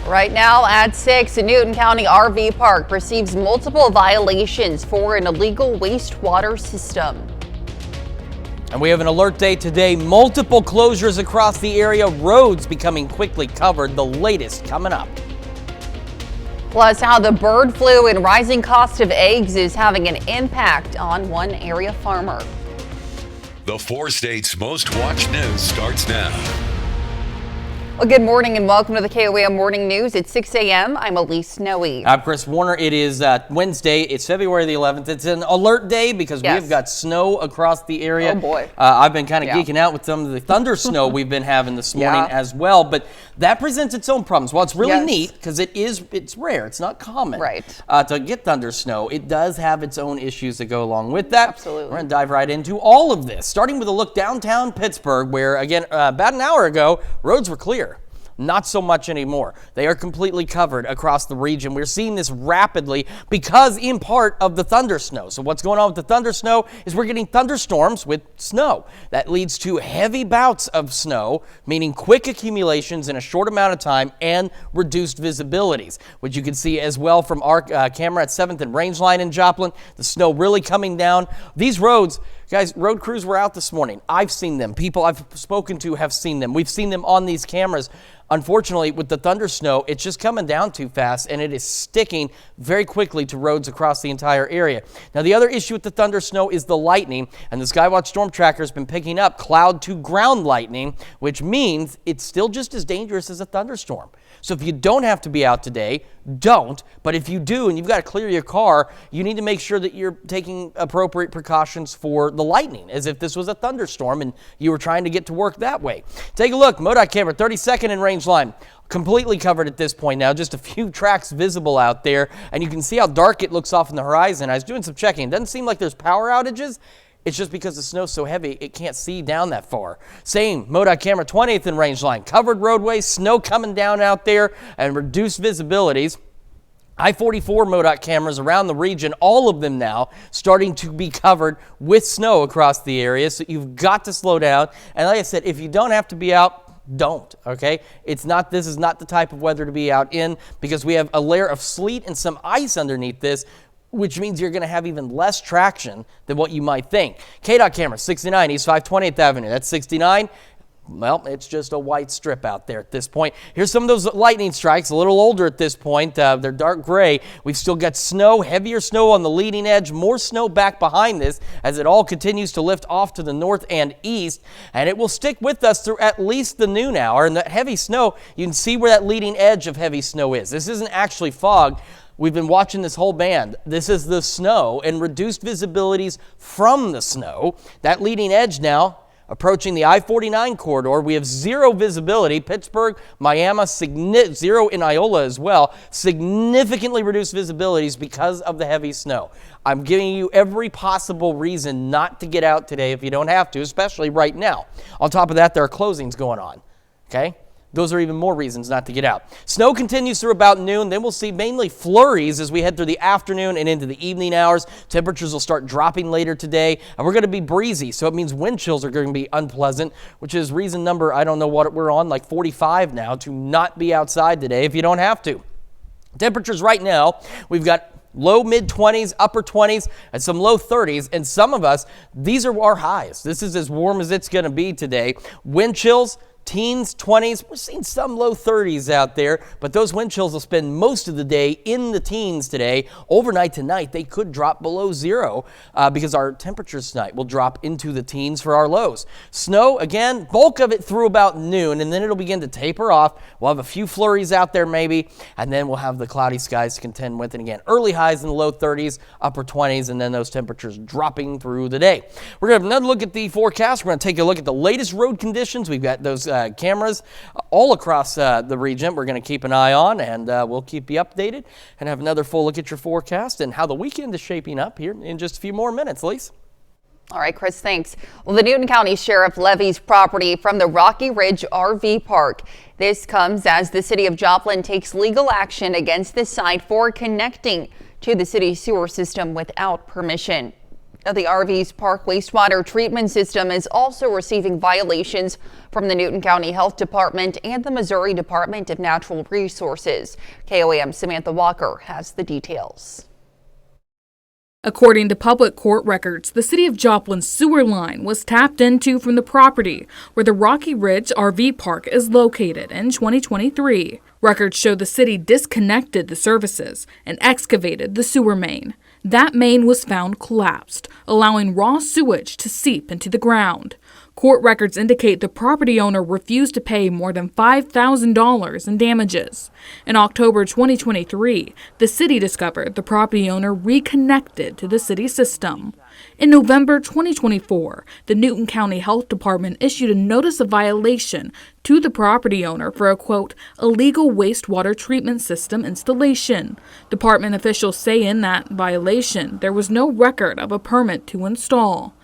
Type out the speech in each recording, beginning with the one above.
Right now at 6, the Newton County RV Park receives multiple violations for an illegal wastewater system. And we have an alert day today. Multiple closures across the area. Roads becoming quickly covered. The latest coming up. Plus, how the bird flu and rising cost of eggs is having an impact on one area farmer. The 4 states' most watched news starts now. Well, good morning and welcome to the KOAM Morning News at 6 a.m. I'm Elise Snowy. I'm Chris Warner. It is Wednesday. It's February the 11th. It's an alert day because we have got snow across the area. Oh, boy. I've been kind of geeking out with some of the thunder snow we've been having this morning as well. But that presents its own problems. Well, it's really neat because it's rare. It's not common to get thunder snow. It does have its own issues that go along with that. Absolutely. We're going to dive right into all of this, starting with a look downtown Pittsburgh, where, again, about an hour ago, roads were clear. Not so much anymore. They are completely covered across the region. We're seeing this rapidly because in part of the thunder snow. So what's going on with the thunder snow is we're getting thunderstorms with snow. That leads to heavy bouts of snow, meaning quick accumulations in a short amount of time and reduced visibilities, which you can see as well from our camera at 7th and Rangeline in Joplin. The snow really coming down. These roads, guys, road crews were out this morning. I've seen them. People I've spoken to have seen them. We've seen them on these cameras. Unfortunately, with the thunder snow, it's just coming down too fast, and it is sticking very quickly to roads across the entire area. Now, the other issue with the thunder snow is the lightning, and the Skywatch Storm Tracker has been picking up cloud-to-ground lightning, which means it's still just as dangerous as a thunderstorm. So if you don't have to be out today, don't. But if you do and you've got to clear your car, you need to make sure that you're taking appropriate precautions for the lightning, as if this was a thunderstorm and you were trying to get to work that way. Take a look. MoDOT camera, 32nd and Rangeline. Completely covered at this point now. Just a few tracks visible out there. And you can see how dark it looks off in the horizon. I was doing some checking. It doesn't seem like there's power outages. It's just because the snow's so heavy, it can't see down that far. Same, MoDOT camera, 20th and Rangeline. Covered roadways, snow coming down out there, and reduced visibilities. I-44 MoDOT cameras around the region, all of them now starting to be covered with snow across the area. So you've got to slow down. And like I said, if you don't have to be out, don't, okay? This is not the type of weather to be out in because we have a layer of sleet and some ice underneath this, which means you're going to have even less traction than what you might think. KDOT camera, 69 East 528th Avenue. That's 69. Well, it's just a white strip out there at this point. Here's some of those lightning strikes, a little older at this point. They're dark gray. We've still got snow, heavier snow on the leading edge, more snow back behind this as it all continues to lift off to the north and east. And it will stick with us through at least the noon hour. And that heavy snow, you can see where that leading edge of heavy snow is. This isn't actually fog. We've been watching this whole band. This is the snow and reduced visibilities from the snow. That leading edge now approaching the I-49 corridor. We have zero visibility. Pittsburgh, Miami, zero in Iola as well. Significantly reduced visibilities because of the heavy snow. I'm giving you every possible reason not to get out today if you don't have to, especially right now. On top of that, there are closings going on, okay? Those are even more reasons not to get out. Snow continues through about noon. Then we'll see mainly flurries as we head through the afternoon and into the evening hours. Temperatures will start dropping later today, and we're going to be breezy, so it means wind chills are going to be unpleasant, which is reason number, I don't know what we're on, like 45 now, to not be outside today if you don't have to. Temperatures right now, we've got low mid-20s, upper 20s, and some low 30s. And some of us, these are our highs. This is as warm as it's going to be today. Wind chills, teens, 20s. We're seeing some low 30s out there, but those wind chills will spend most of the day in the teens today. Overnight tonight, they could drop below zero because our temperatures tonight will drop into the teens for our lows. Snow, again, bulk of it through about noon, and then it'll begin to taper off. We'll have a few flurries out there maybe, and then we'll have the cloudy skies to contend with. And again, early highs in the low 30s, upper 20s, and then those temperatures dropping through the day. We're going to have another look at the forecast. We're going to take a look at the latest road conditions. We've got those cameras all across the region we're going to keep an eye on, and we'll keep you updated and have another full look at your forecast and how the weekend is shaping up here in just a few more minutes. Lise? All right, Chris, thanks. Well, the Newton County Sheriff levies property from the Rocky Ridge RV Park. This comes as the city of Joplin takes legal action against the site for connecting to the city's sewer system without permission. Now, the RV's Park wastewater treatment system is also receiving violations from the Newton County Health Department and the Missouri Department of Natural Resources. KOAM Samantha Walker has the details. According to public court records, the city of Joplin's sewer line was tapped into from the property where the Rocky Ridge RV Park is located in 2023. Records show the city disconnected the services and excavated the sewer main. That main was found collapsed, allowing raw sewage to seep into the ground. Court records indicate the property owner refused to pay more than $5,000 in damages. In October 2023, the city discovered the property owner reconnected to the city system. In November 2024, the Newton County Health Department issued a notice of violation to the property owner for a, quote, illegal wastewater treatment system installation. Department officials say in that violation there was no record of a permit to install.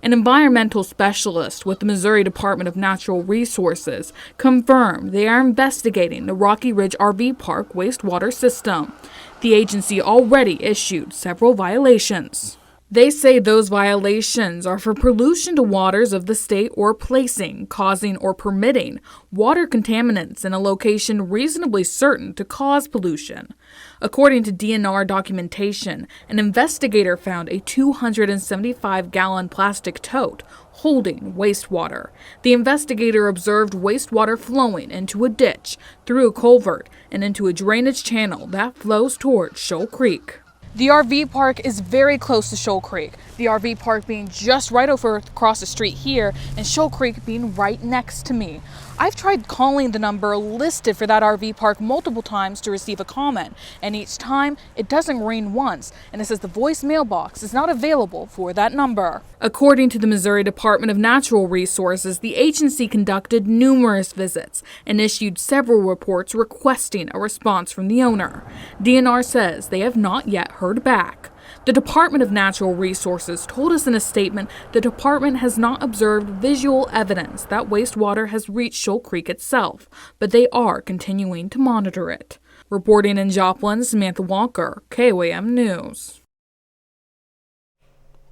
An environmental specialist with the Missouri Department of Natural Resources confirmed they are investigating the Rocky Ridge RV Park wastewater system. The agency already issued several violations. They say those violations are for pollution to waters of the state or placing, causing, or permitting water contaminants in a location reasonably certain to cause pollution. According to DNR documentation, an investigator found a 275-gallon plastic tote holding wastewater. The investigator observed wastewater flowing into a ditch, through a culvert, and into a drainage channel that flows towards Shoal Creek. The RV park is very close to Shoal Creek, the RV park being just right over across the street here and Shoal Creek being right next to me. I've tried calling the number listed for that RV park multiple times to receive a comment, and each time it doesn't ring once, and it says the voicemail box is not available for that number. According to the Missouri Department of Natural Resources, the agency conducted numerous visits and issued several reports requesting a response from the owner. DNR says they have not yet heard back. The Department of Natural Resources told us in a statement the department has not observed visual evidence that wastewater has reached Shoal Creek itself, but they are continuing to monitor it. Reporting in Joplin, Samantha Walker, KOAM News.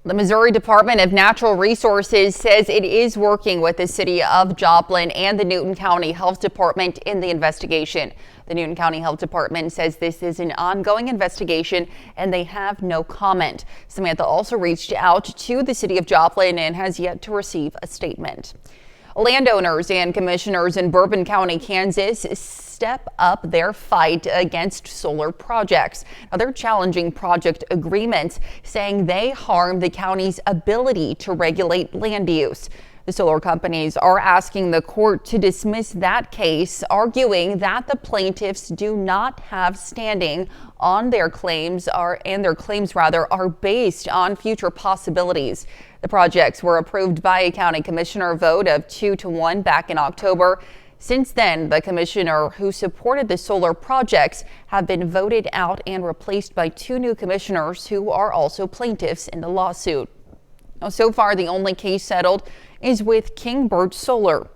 The Missouri Department of Natural Resources says it is working with the city of Joplin and the Newton County Health Department in the investigation. The Newton County Health Department says this is an ongoing investigation and they have no comment. Samantha also reached out to the city of Joplin and has yet to receive a statement. Landowners and commissioners in Bourbon County, Kansas, step up their fight against solar projects. Now, they're challenging project agreements, saying they harm the county's ability to regulate land use. The solar companies are asking the court to dismiss that case, arguing that the plaintiffs do not have standing on their claims are based on future possibilities. The projects were approved by a county commissioner vote of 2-1 back in October. Since then, the commissioner who supported the solar projects have been voted out and replaced by 2 new commissioners who are also plaintiffs in the lawsuit. Now, so far, the only case settled is with Kingbird Solar.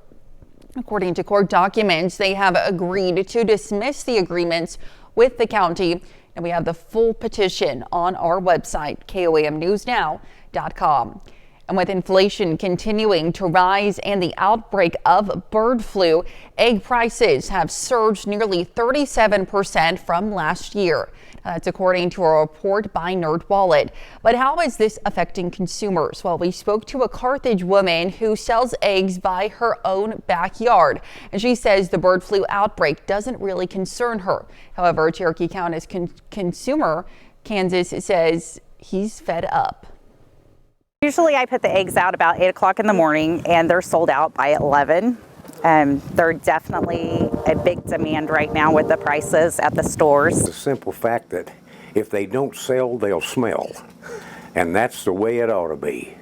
According to court documents, they have agreed to dismiss the agreements with the county, and we have the full petition on our website, KOAMnewsnow.com. And with inflation continuing to rise and the outbreak of bird flu, egg prices have surged nearly 37% from last year. That's according to a report by NerdWallet. But how is this affecting consumers? Well, we spoke to a Carthage woman who sells eggs by her own backyard, and she says the bird flu outbreak doesn't really concern her. However, Cherokee County's consumer, Kansas, says he's fed up. Usually I put the eggs out about 8 o'clock in the morning and they're sold out by 11. They're definitely a big demand right now with the prices at the stores. The simple fact that if they don't sell, they'll smell. And that's the way it ought to be.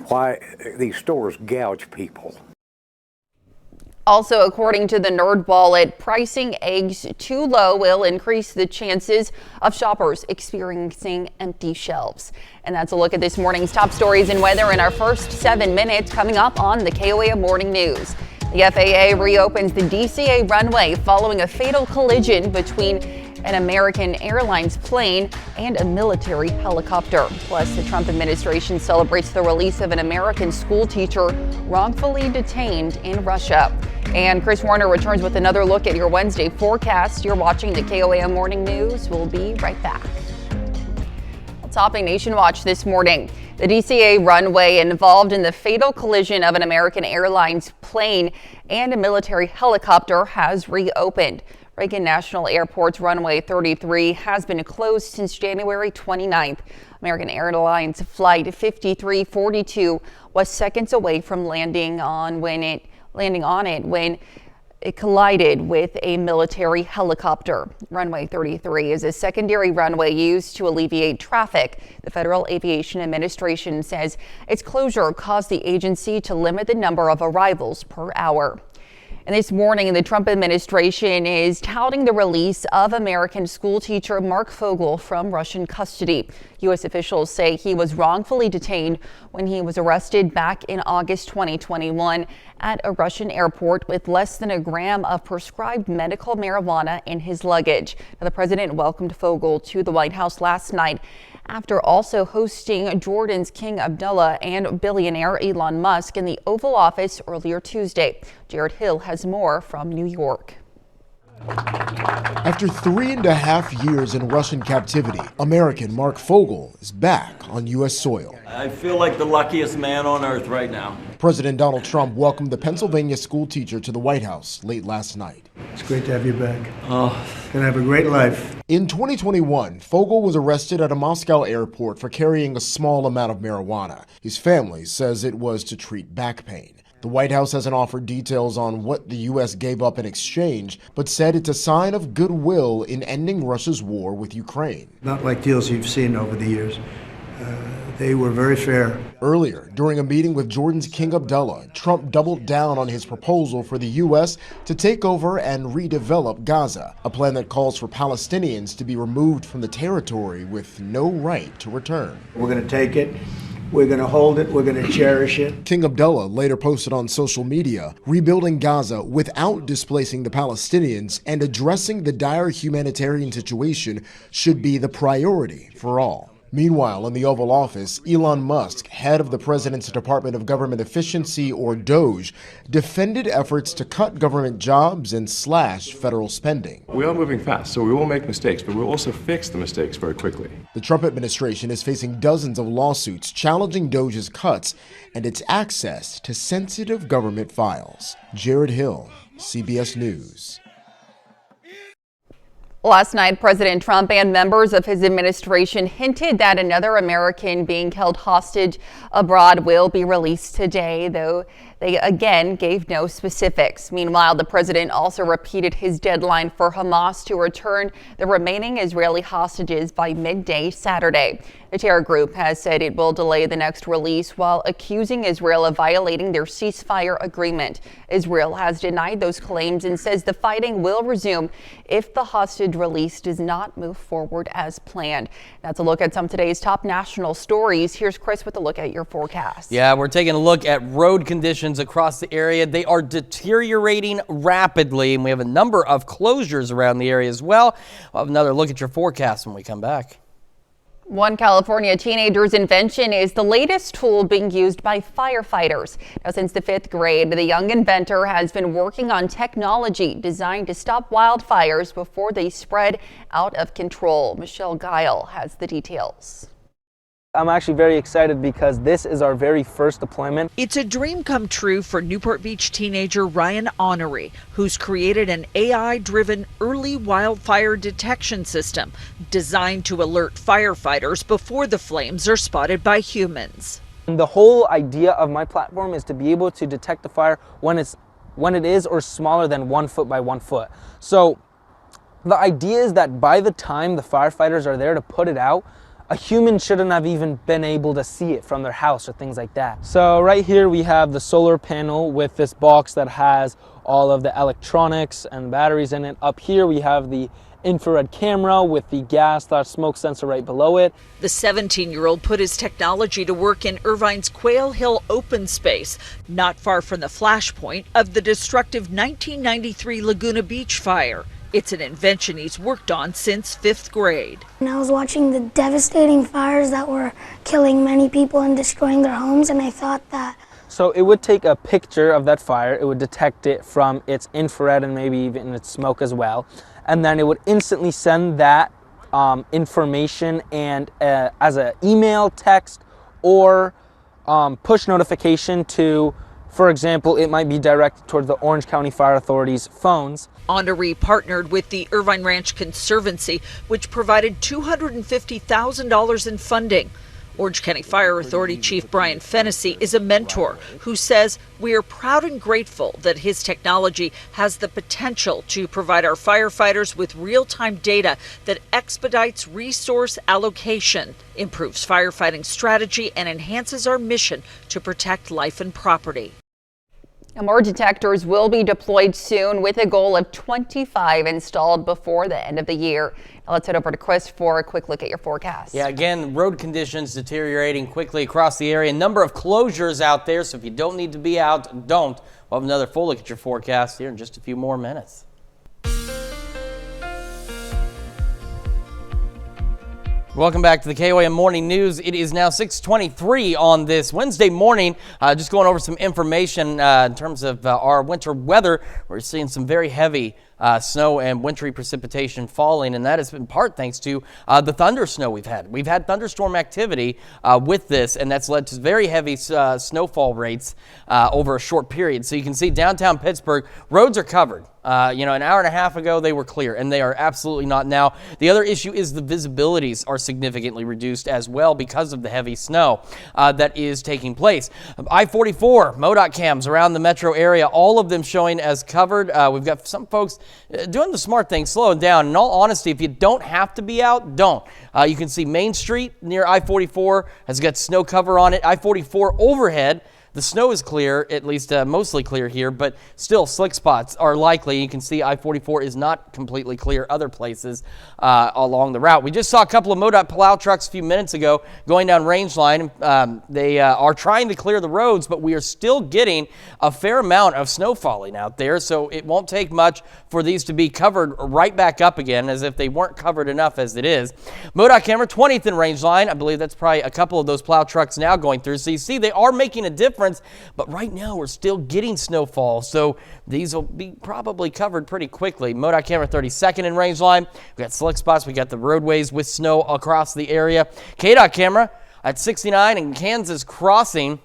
Why these stores gouge people. Also, according to the NerdWallet, pricing eggs too low will increase the chances of shoppers experiencing empty shelves. And that's a look at this morning's top stories and weather in our first 7 minutes coming up on the KOAM Morning News. The FAA reopens the DCA runway following a fatal collision between an American Airlines plane, and a military helicopter. Plus, the Trump administration celebrates the release of an American school teacher wrongfully detained in Russia. And Chris Warner returns with another look at your Wednesday forecast. You're watching the KOAM Morning News. We'll be right back. Topping Nation Watch this morning. The DCA runway involved in the fatal collision of an American Airlines plane and a military helicopter has reopened. Reagan National Airport's runway 33 has been closed since January 29th. American Airlines flight 5342 was seconds away from landing on it when it collided with a military helicopter. Runway 33 is a secondary runway used to alleviate traffic. The Federal Aviation Administration says its closure caused the agency to limit the number of arrivals per hour. And this morning, the Trump administration is touting the release of American school teacher Mark Fogel from Russian custody. U.S. officials say he was wrongfully detained when he was arrested back in August 2021 at a Russian airport with less than a gram of prescribed medical marijuana in his luggage. Now, the president welcomed Fogel to the White House last night after also hosting Jordan's King Abdullah and billionaire Elon Musk in the Oval Office earlier Tuesday. Jared Hill has more from New York. After 3.5 years in Russian captivity, American Mark Fogel is back on U.S. soil. I feel like the luckiest man on earth right now. President Donald Trump welcomed the Pennsylvania school teacher to the White House late last night. It's great to have you back. Gonna have a great life. In 2021, Fogel was arrested at a Moscow airport for carrying a small amount of marijuana. His family says it was to treat back pain. The White House hasn't offered details on what the U.S. gave up in exchange, but said it's a sign of goodwill in ending Russia's war with Ukraine. Not like deals you've seen over the years. They were very fair. Earlier, during a meeting with Jordan's King Abdullah, Trump doubled down on his proposal for the U.S. to take over and redevelop Gaza, a plan that calls for Palestinians to be removed from the territory with no right to return. We're going to take it. We're going to hold it. We're going to cherish it. King Abdullah later posted on social media, rebuilding Gaza without displacing the Palestinians and addressing the dire humanitarian situation should be the priority for all. Meanwhile, in the Oval Office, Elon Musk, head of the president's Department of Government Efficiency, or DOGE, defended efforts to cut government jobs and slash federal spending. We are moving fast, so we will make mistakes, but we'll also fix the mistakes very quickly. The Trump administration is facing dozens of lawsuits challenging DOGE's cuts and its access to sensitive government files. Jared Hill, CBS News. Last night, President Trump and members of his administration hinted that another American being held hostage abroad will be released today, though they again gave no specifics. Meanwhile, the president also repeated his deadline for Hamas to return the remaining Israeli hostages by midday Saturday. The terror group has said it will delay the next release while accusing Israel of violating their ceasefire agreement. Israel has denied those claims and says the fighting will resume if the hostage release does not move forward as planned. That's a look at some of today's top national stories. Here's Chris with a look at your forecast. Yeah, we're taking a look at road conditions across the area. They are deteriorating rapidly, and we have a number of closures around the area as well. We'll have another look at your forecast when we come back. One California teenager's invention is the latest tool being used by firefighters. Now, since the 5th grade, the young inventor has been working on technology designed to stop wildfires before they spread out of control. Michelle Guile has the details. I'm actually very excited because this is our very first deployment. It's a dream come true for Newport Beach teenager Ryan Honoré, who's created an AI-driven early wildfire detection system designed to alert firefighters before the flames are spotted by humans. And the whole idea of my platform is to be able to detect the fire when it is or smaller than 1 foot by 1 foot. So the idea is that by the time the firefighters are there to put it out, a human shouldn't have even been able to see it from their house or things like that. So right here we have the solar panel with this box that has all of the electronics and batteries in it. Up here we have the infrared camera with the gas/smoke sensor right below it. The 17-year-old put his technology to work in Irvine's Quail Hill open space, not far from the flashpoint of the destructive 1993 Laguna Beach fire. It's an invention he's worked on since 5th grade. And I was watching the devastating fires that were killing many people and destroying their homes, and I thought that. So it would take a picture of that fire, it would detect it from its infrared and maybe even its smoke as well, and then it would instantly send that information and as an email, text, or push notification to, for example, it might be directed toward the Orange County Fire Authority's phones. Honoree partnered with the Irvine Ranch Conservancy, which provided $250,000 in funding. Orange County Fire Authority Chief Brian Fennessy is a mentor who says, "We are proud and grateful that his technology has the potential to provide our firefighters with real-time data that expedites resource allocation, improves firefighting strategy, and enhances our mission to protect life and property." More detectors will be deployed soon with a goal of 25 installed before the end of the year. Now let's head over to Chris for a quick look at your forecast. Yeah, again, road conditions deteriorating quickly across the area. Number of closures out there, so if you don't need to be out, don't. We'll have another full look at your forecast here in just a few more minutes. Welcome back to the KOAM Morning News. It is now 6:23 on this Wednesday morning. Just going over some information in terms of our winter weather. We're seeing some very heavy snow and wintry precipitation falling, and that has been part thanks to the thunder snow we've had. We've had thunderstorm activity with this, and that's led to very heavy snowfall rates over a short period. So you can see downtown Pittsburgh, roads are covered. An hour and a half ago, they were clear, and they are absolutely not now. The other issue is the visibilities are significantly reduced as well because of the heavy snow that is taking place. I-44, MoDOT cams around the metro area, all of them showing as covered. We've got some folks doing the smart thing, slowing down. In all honesty, if you don't have to be out, don't. You can see Main Street near I-44 has got snow cover on it. I-44 overhead, the snow is clear, at least mostly clear here, but still slick spots are likely. You can see I-44 is not completely clear other places along the route. We just saw a couple of MoDOT plow trucks a few minutes ago going down Rangeline. They are trying to clear the roads, but we are still getting a fair amount of snow falling out there, so it won't take much for these to be covered right back up again, as if they weren't covered enough as it is. MoDOT camera 20th in Rangeline. I believe that's probably a couple of those plow trucks now going through. So you see they are making a difference. But right now we're still getting snowfall, so these will be probably covered pretty quickly. MoDOT camera 32nd in Rangeline. We got slick spots. We got the roadways with snow across the area. KDOT camera at 69 in Kansas Crossing.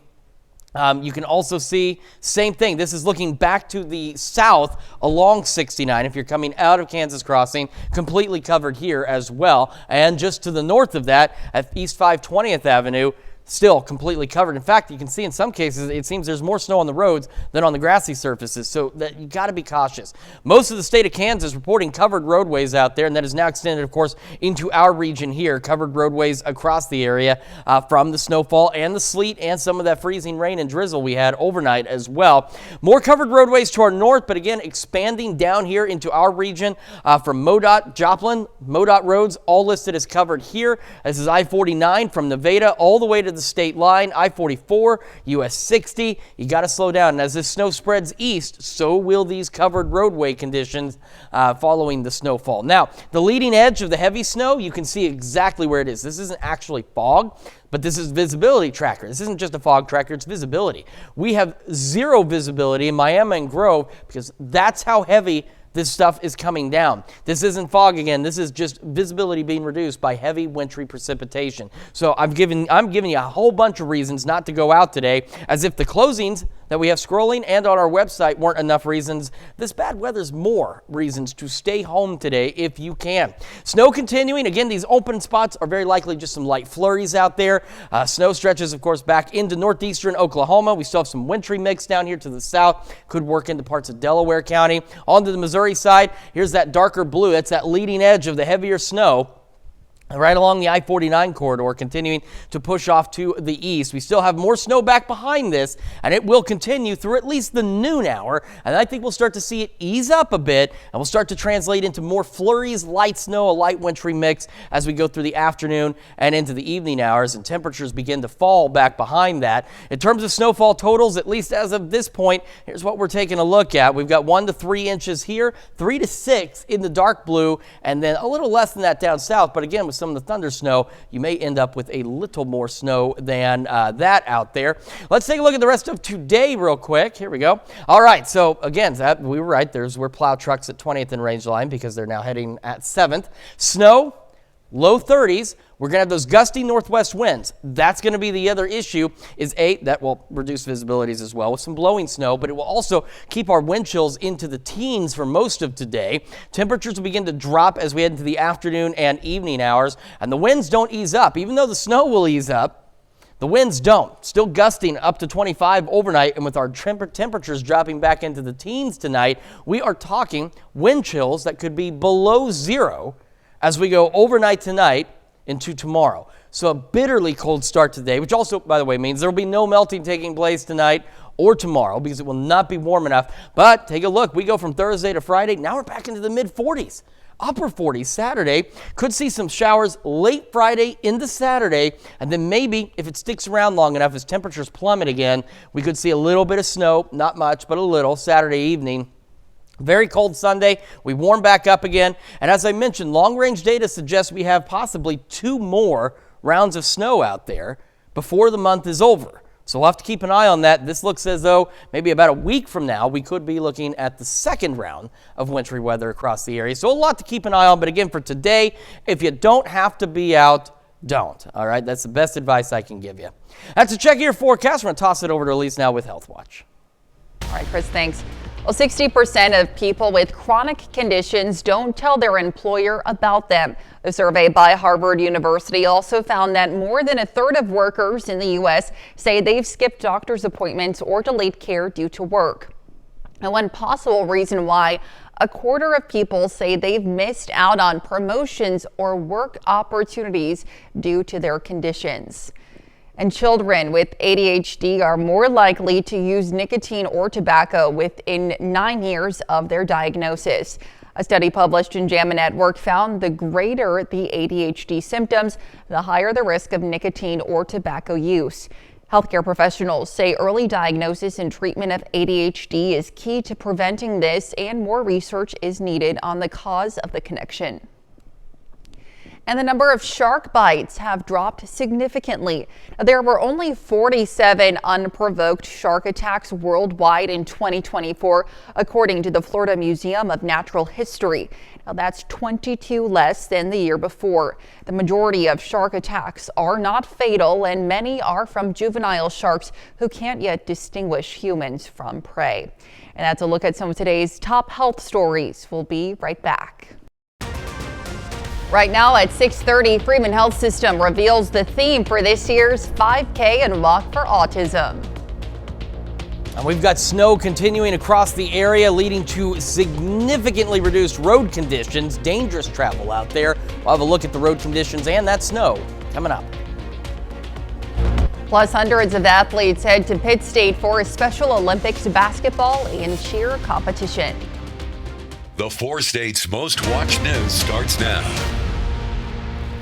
You can also see same thing. This is looking back to the south along 69. If you're coming out of Kansas Crossing, completely covered here as well. And just to the north of that at East 520th Avenue, still completely covered. In fact, you can see in some cases it seems there's more snow on the roads than on the grassy surfaces, so that you got to be cautious. Most of the state of Kansas reporting covered roadways out there, and that is now extended, of course, into our region here. Covered roadways across the area from the snowfall and the sleet and some of that freezing rain and drizzle we had overnight as well. More covered roadways to our north, but again, expanding down here into our region from MoDOT, Joplin, MoDOT roads, all listed as covered here. This is I-49 from Nevada all the way to the state line, I-44, US 60. You got to slow down. And as this snow spreads east, so will these covered roadway conditions following the snowfall. Now, the leading edge of the heavy snow, you can see exactly where it is. This isn't actually fog, but this is visibility tracker. This isn't just a fog tracker, it's visibility. We have zero visibility in Miami and Grove because that's how heavy this stuff is coming down. This isn't fog again. This is just visibility being reduced by heavy wintry precipitation. So I'm giving you a whole bunch of reasons not to go out today, as if the closings that we have scrolling and on our website weren't enough reasons. This bad weather's more reasons to stay home today if you can. Snow continuing. Again, these open spots are very likely just some light flurries out there. Snow stretches, of course, back into northeastern Oklahoma. We still have some wintry mix down here to the south. Could work into parts of Delaware County. On to the Missouri side, here's that darker blue. That's that leading edge of the heavier snow. right along the I-49 corridor, continuing to push off to the east. We still have more snow back behind this, and it will continue through at least the noon hour. And I think we'll start to see it ease up a bit, and we'll start to translate into more flurries, light snow, a light wintry mix as we go through the afternoon and into the evening hours, and temperatures begin to fall back behind that. In terms of snowfall totals, at least as of this point, here's what we're taking a look at. We've got 1 to 3 inches here, 3 to 6 in the dark blue, and then a little less than that down south. But again, with some of the thunder snow, you may end up with a little more snow than that out there. Let's take a look at the rest of today real quick. Here we go. All right, so again, we were right. We're plow trucks at 20th and Range Line because they're now heading at 7th. Snow, low 30s. We're going to have those gusty northwest winds. That's going to be the other issue, is that will reduce visibilities as well with some blowing snow, but it will also keep our wind chills into the teens for most of today. Temperatures will begin to drop as we head into the afternoon and evening hours, and the winds don't ease up. Even though the snow will ease up, the winds don't. Still gusting up to 25 overnight, and with our temperatures dropping back into the teens tonight, we are talking wind chills that could be below 0 as we go overnight tonight into tomorrow. So a bitterly cold start today, which also, by the way, means there will be no melting taking place tonight or tomorrow because it will not be warm enough. But take a look. We go from Thursday to Friday. Now we're back into the mid-40s. Upper 40s Saturday. Could see some showers late Friday into Saturday. And then maybe if it sticks around long enough as temperatures plummet again, we could see a little bit of snow. Not much, but a little Saturday evening. Very cold Sunday. We warm back up again. And as I mentioned, long-range data suggests we have possibly 2 more rounds of snow out there before the month is over. So we'll have to keep an eye on that. This looks as though maybe about a week from now, we could be looking at the second round of wintry weather across the area. So a lot to keep an eye on. But again, for today, if you don't have to be out, don't. All right, that's the best advice I can give you. That's a check of your forecast. We're going to toss it over to Elise now with Health Watch. All right, Chris, thanks. Well, 60% of people with chronic conditions don't tell their employer about them. A survey by Harvard University also found that more than a third of workers in the U.S. say they've skipped doctor's appointments or delayed care due to work. And one possible reason why, a quarter of people say they've missed out on promotions or work opportunities due to their conditions. And children with ADHD are more likely to use nicotine or tobacco within 9 years of their diagnosis. A study published in JAMA Network found the greater the ADHD symptoms, the higher the risk of nicotine or tobacco use. Healthcare professionals say early diagnosis and treatment of ADHD is key to preventing this, and more research is needed on the cause of the connection. And the number of shark bites have dropped significantly. There were only 47 unprovoked shark attacks worldwide in 2024, according to the Florida Museum of Natural History. Now, that's 22 less than the year before. The majority of shark attacks are not fatal, and many are from juvenile sharks who can't yet distinguish humans from prey. And that's a look at some of today's top health stories. We'll be right back. Right now at 6:30, Freeman Health System reveals the theme for this year's 5K and Walk for Autism. And we've got snow continuing across the area, leading to significantly reduced road conditions, dangerous travel out there. We'll have a look at the road conditions and that snow coming up. Plus, hundreds of athletes head to Pitt State for a Special Olympics basketball and cheer competition. The 4 states' most watched news starts now.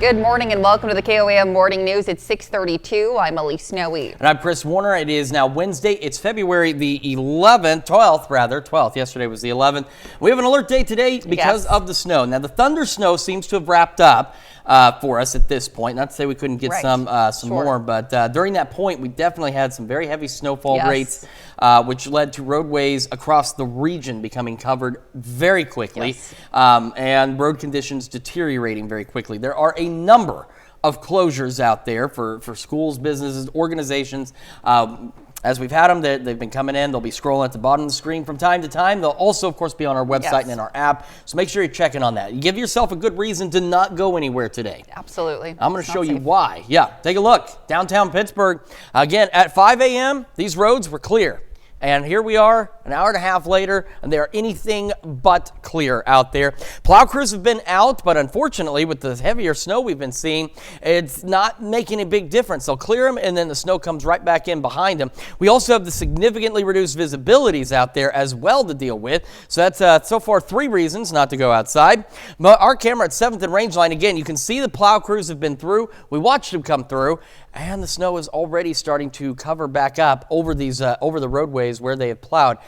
Good morning and welcome to the KOAM Morning News at 6:32. I'm Elise Snowy. And I'm Chris Warner. It is now Wednesday. It's February the 12th. Yesterday was the 11th. We have an alert day today because of the snow. Now, the thunder snow seems to have wrapped up for us at this point. Not to say we couldn't get some more, but during that point, we definitely had some very heavy snowfall rates, which led to roadways across the region becoming covered very quickly, and road conditions deteriorating very quickly. There are a number of closures out there for schools, businesses, organizations. As we've had them, they've been coming in. They'll be scrolling at the bottom of the screen from time to time. They'll also, of course, be on our website and in our app. So make sure you're checking on that. You give yourself a good reason to not go anywhere today. Absolutely. I'm going to show you why. Yeah, take a look. Downtown Pittsburgh. Again, at 5 a.m., these roads were clear. And here we are, an hour and a half later, and they are anything but clear out there. Plow crews have been out, but unfortunately, with the heavier snow we've been seeing, it's not making a big difference. They'll clear them, and then the snow comes right back in behind them. We also have the significantly reduced visibilities out there as well to deal with. So that's so far 3 reasons not to go outside. Our camera at 7th and Rangeline, again, you can see the plow crews have been through. We watched them come through, and the snow is already starting to cover back up over these over the roadways where they have plowed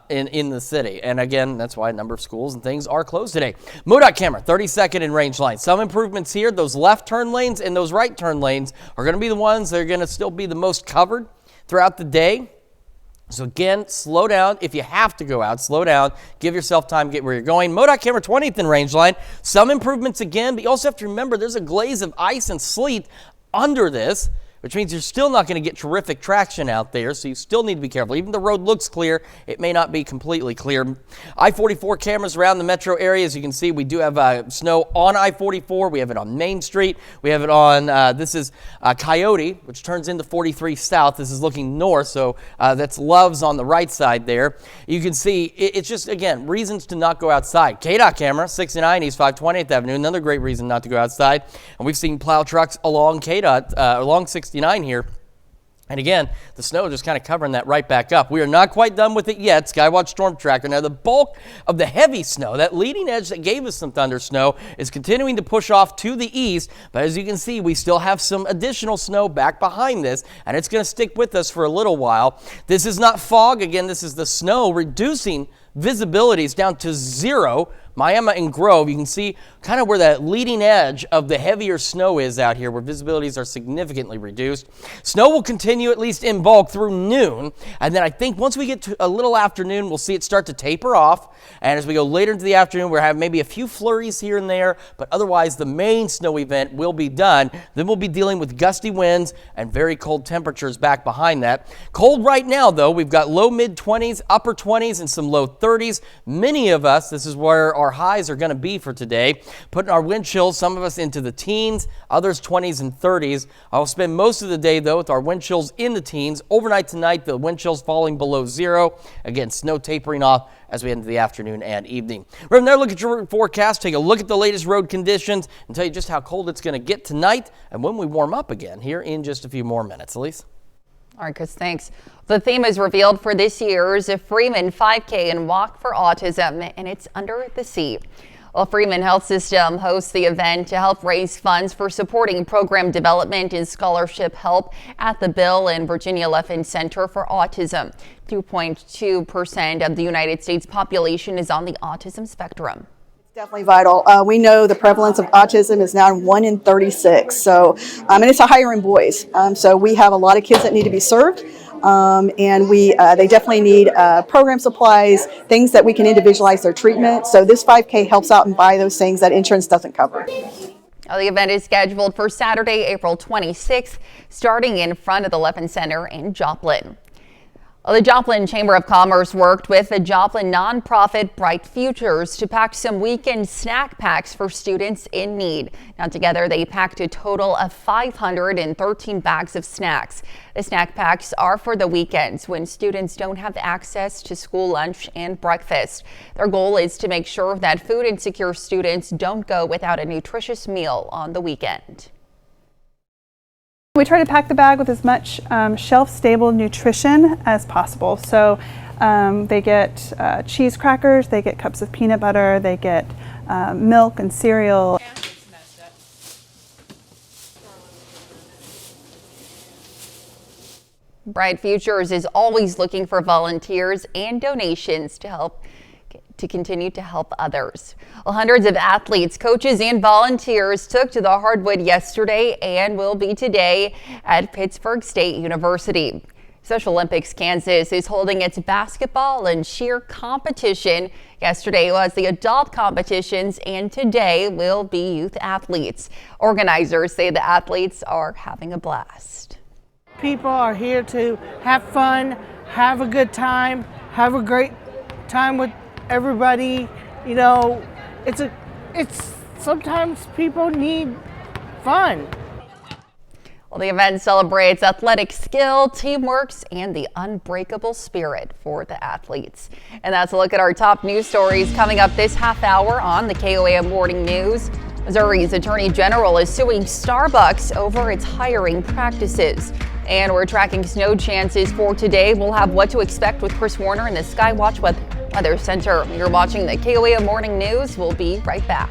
in the city. And again, that's why a number of schools and things are closed today. MoDOT camera, 32nd and Rangeline. Some improvements here. Those left turn lanes and those right turn lanes are going to be the ones that are going to still be the most covered throughout the day. So again, slow down. If you have to go out, slow down. Give yourself time to get where you're going. MoDOT camera 20th and Rangeline. Some improvements again, but you also have to remember there's a glaze of ice and sleet under this, which means you're still not going to get terrific traction out there, so you still need to be careful. Even the road looks clear, it may not be completely clear. I-44 cameras around the metro area. As you can see, we do have snow on I-44. We have it on Main Street. We have it on, this is Coyote, which turns into 43 South. This is looking north, so that's Love's on the right side there. You can see, it's just, again, reasons to not go outside. KDOT camera, 69 East 520th Avenue, another great reason not to go outside. And we've seen plow trucks along KDOT, along 69 here. And again, the snow just kind of covering that right back up. We are not quite done with it yet. Skywatch Storm Tracker. Now, the bulk of the heavy snow, that leading edge that gave us some thunder snow, is continuing to push off to the east. But as you can see, we still have some additional snow back behind this, and it's going to stick with us for a little while. This is not fog. Again, this is the snow reducing visibilities down to 0. Miami and Grove, you can see kind of where that leading edge of the heavier snow is out here, where visibilities are significantly reduced. Snow will continue at least in bulk through noon, and then I think once we get to a little afternoon, we'll see it start to taper off. And as we go later into the afternoon, we'll have maybe a few flurries here and there, but otherwise the main snow event will be done. Then we'll be dealing with gusty winds and very cold temperatures back behind that. Cold right now, though. We've got low mid-20s, upper 20s, and some low 30s. Many of us, this is where our highs are going to be for today, putting our wind chills, some of us into the teens, others 20s and 30s. I'll spend most of the day, though, with our wind chills in the teens. Overnight tonight, the wind chills falling below 0. Again, snow tapering off as we enter the afternoon and evening. We're going to look at your forecast, take a look at the latest road conditions, and tell you just how cold it's going to get tonight and when we warm up again here in just a few more minutes. Elise? All right, Chris, thanks. The theme is revealed for this year's Freeman 5K and Walk for Autism, and it's Under the Sea. Well, Freeman Health System hosts the event to help raise funds for supporting program development and scholarship help at the Bill and Virginia Leffen Center for Autism. 2.2% of the United States population is on the autism spectrum. Definitely vital. We know the prevalence of autism is now 1 in 36. So, and it's a higher in boys. So we have a lot of kids that need to be served. And they definitely need program supplies, things that we can individualize their treatment. So this 5K helps out and buy those things that insurance doesn't cover. Well, the event is scheduled for Saturday, April 26th, starting in front of the Leffen Center in Joplin. Well, the Joplin Chamber of Commerce worked with the Joplin nonprofit Bright Futures to pack some weekend snack packs for students in need. Now together they packed a total of 513 bags of snacks. The snack packs are for the weekends when students don't have access to school lunch and breakfast. Their goal is to make sure that food insecure students don't go without a nutritious meal on the weekend. We try to pack the bag with as much shelf-stable nutrition as possible. So they get cheese crackers, they get cups of peanut butter, they get milk and cereal. Bright Futures is always looking for volunteers and donations to continue to help others. Well, hundreds of athletes, coaches, and volunteers took to the hardwood yesterday and will be today at Pittsburg State University. Special Olympics Kansas is holding its basketball and cheer competition. Yesterday was the adult competitions, and today will be youth athletes. Organizers say the athletes are having a blast. People are here to have fun, have a good time, have a great time with everybody. You know, it's sometimes people need fun. Well, the event celebrates athletic skill, teamwork, and the unbreakable spirit for the athletes. And that's a look at our top news stories coming up this half hour on the KOAM Morning News. Missouri's Attorney General is suing Starbucks over its hiring practices. And we're tracking snow chances for today. We'll have what to expect with Chris Warner in the Skywatch Weather Center. You're watching the KOAM Morning News. We'll be right back.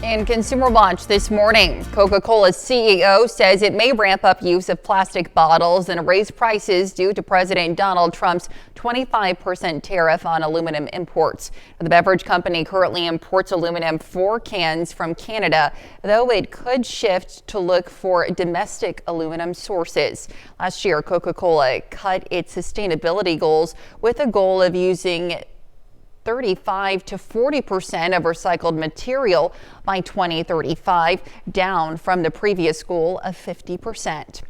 In Consumer Watch this morning, Coca-Cola's CEO says it may ramp up use of plastic bottles and raise prices due to President Donald Trump's 25% tariff on aluminum imports. The beverage company currently imports aluminum for cans from Canada, though it could shift to look for domestic aluminum sources. Last year, Coca-Cola cut its sustainability goals with a goal of using 35 to 40% of recycled material by 2035, down from the previous goal of 50%.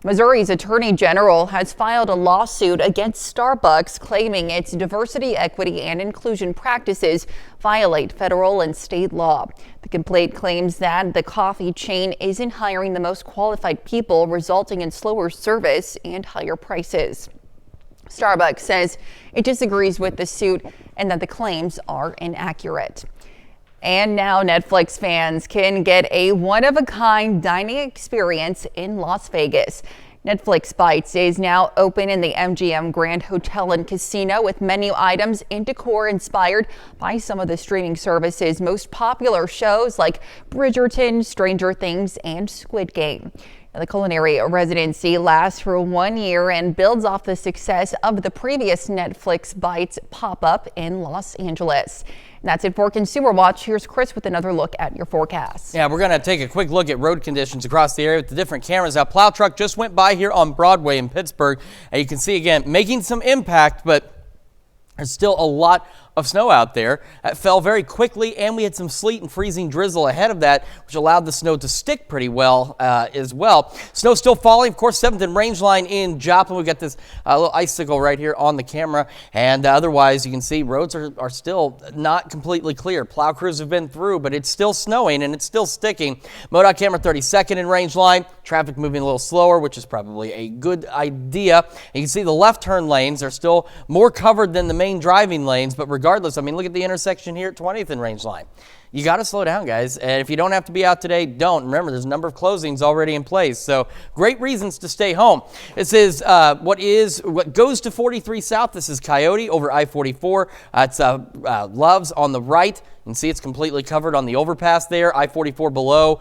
Missouri's Attorney General has filed a lawsuit against Starbucks, claiming its diversity, equity, and inclusion practices violate federal and state law. The complaint claims that the coffee chain isn't hiring the most qualified people, resulting in slower service and higher prices. Starbucks says it disagrees with the suit and that the claims are inaccurate. And now Netflix fans can get a one-of-a-kind dining experience in Las Vegas. Netflix Bites is now open in the MGM Grand Hotel and Casino with menu items and decor inspired by some of the streaming service's most popular shows like Bridgerton, Stranger Things, and Squid Game. The culinary residency lasts for 1 year and builds off the success of the previous Netflix Bites pop-up in Los Angeles. And that's it for Consumer Watch. Here's Chris with another look at your forecast. Yeah, we're going to take a quick look at road conditions across the area with the different cameras. That plow truck just went by here on Broadway in Pittsburgh, and you can see again making some impact, but there's still a lot of snow out there. It fell very quickly, and we had some sleet and freezing drizzle ahead of that, which allowed the snow to stick pretty well as well. Snow still falling. Of course, 7th and range line in Joplin. We've got this little icicle right here on the camera, and otherwise you can see roads are still not completely clear. Plow crews have been through, but it's still snowing and it's still sticking. MoDOT camera 32nd in range line. Traffic moving a little slower, which is probably a good idea. And you can see the left turn lanes are still more covered than the main driving lanes, but regardless, I mean, look at the intersection here at 20th and range line. You got to slow down, guys. And if you don't have to be out today, don't. Remember, there's a number of closings already in place. So great reasons to stay home. This is what goes to 43 South. This is Coyote over I-44. It's Love's on the right. You can see it's completely covered on the overpass there. I-44 below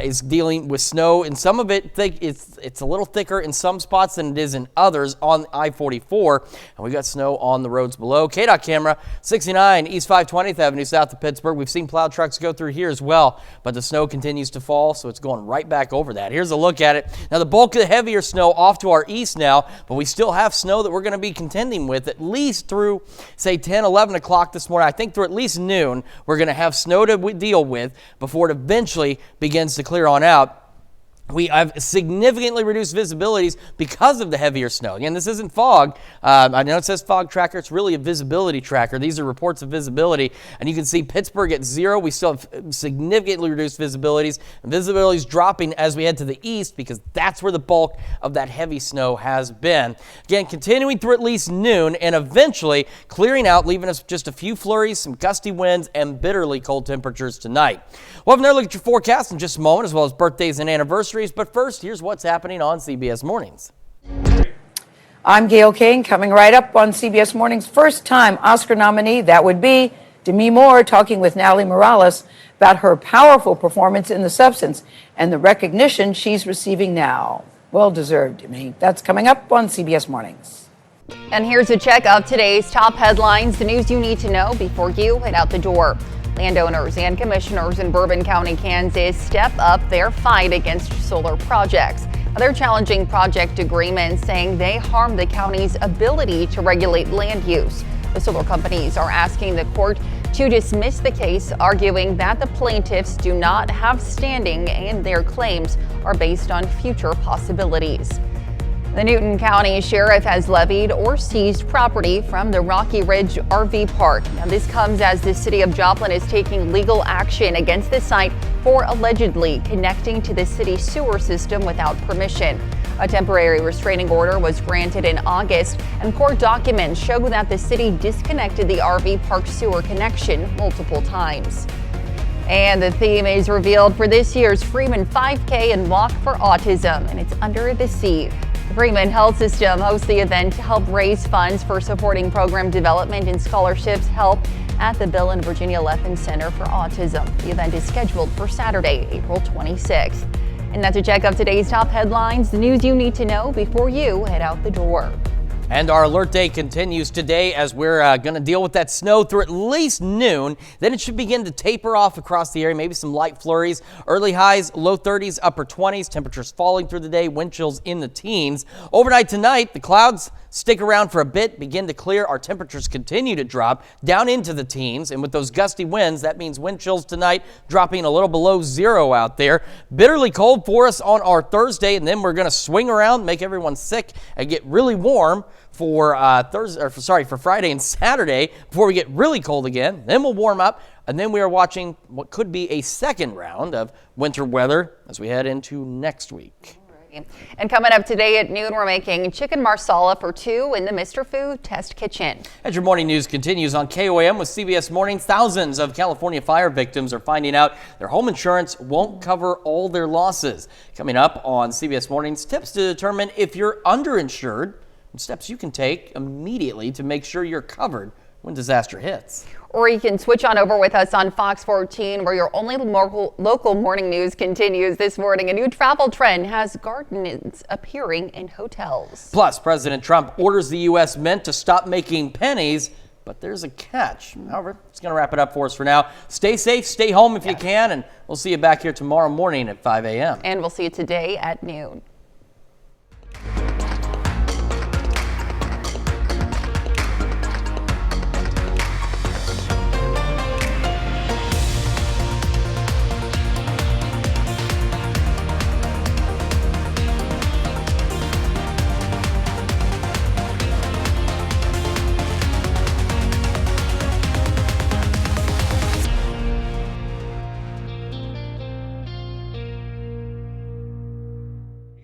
is dealing with snow, and some of it it's a little thicker in some spots than it is in others on I-44. And we got snow on the roads below. KDOT camera 69 East 520th Avenue south of Pittsburgh. We've seen plow trucks go through here as well, but the snow continues to fall, so it's going right back over that. Here's a look at it. Now the bulk of the heavier snow off to our east now, but we still have snow that we're going to be contending with at least through, say, 10, 11 o'clock this morning. I think through at least noon. We're going to have snow to deal with before it eventually begins to clear on out. We have significantly reduced visibilities because of the heavier snow. Again, this isn't fog. I know it says fog tracker. It's really a visibility tracker. These are reports of visibility. And you can see Pittsburgh at 0. We still have significantly reduced visibilities. And visibility is dropping as we head to the east because that's where the bulk of that heavy snow has been. Again, continuing through at least noon and eventually clearing out, leaving us just a few flurries, some gusty winds, and bitterly cold temperatures tonight. We'll have another look at your forecast in just a moment, as well as birthdays and anniversaries. But first, here's what's happening on CBS Mornings. I'm Gail King, coming right up on CBS Mornings' first-time Oscar nominee. That would be Demi Moore, talking with Natalie Morales about her powerful performance in The Substance and the recognition she's receiving now. Well-deserved, Demi. That's coming up on CBS Mornings. And here's a check of today's top headlines, the news you need to know before you head out the door. Landowners and commissioners in Bourbon County, Kansas step up their fight against solar projects. They're challenging project agreements, saying they harm the county's ability to regulate land use. The solar companies are asking the court to dismiss the case, arguing that the plaintiffs do not have standing and their claims are based on future possibilities. The Newton County Sheriff has levied or seized property from the Rocky Ridge RV Park. Now, this comes as the city of Joplin is taking legal action against the site for allegedly connecting to the city's sewer system without permission. A temporary restraining order was granted in August, and court documents show that the city disconnected the RV park sewer connection multiple times. And the theme is revealed for this year's Freeman 5K and Walk for Autism, and it's Under the Sea. The Freeman Health System hosts the event to help raise funds for supporting program development and scholarships help at the Bill and Virginia Leffen Center for Autism. The event is scheduled for Saturday, April 26th. And that's a check of today's top headlines, the news you need to know before you head out the door. And our alert day continues today as we're going to deal with that snow through at least noon. Then it should begin to taper off across the area, maybe some light flurries. Early highs, low 30s, upper 20s. Temperatures falling through the day, wind chills in the teens. Overnight tonight, the clouds stick around for a bit, begin to clear. Our temperatures continue to drop down into the teens. And with those gusty winds, that means wind chills tonight dropping a little below zero out there. Bitterly cold for us on our Thursday, and then we're going to swing around, make everyone sick, and get really warm for for Friday and Saturday before we get really cold again. Then we'll warm up, and then we are watching what could be a second round of winter weather as we head into next week. And coming up today at noon, we're making chicken marsala for two in the Mr. Food Test Kitchen. As your morning news continues on KOAM with CBS Mornings, thousands of California fire victims are finding out their home insurance won't cover all their losses. Coming up on CBS Mornings, tips to determine if you're underinsured and steps you can take immediately to make sure you're covered when disaster hits. Or you can switch on over with us on Fox 14, where your only local morning news continues this morning. A new travel trend has gardens appearing in hotels. Plus, President Trump orders the U.S. Mint to stop making pennies, but there's a catch. However, it's going to wrap it up for us for now. Stay safe, stay home if you can, and we'll see you back here tomorrow morning at 5 a.m. And we'll see you today at noon.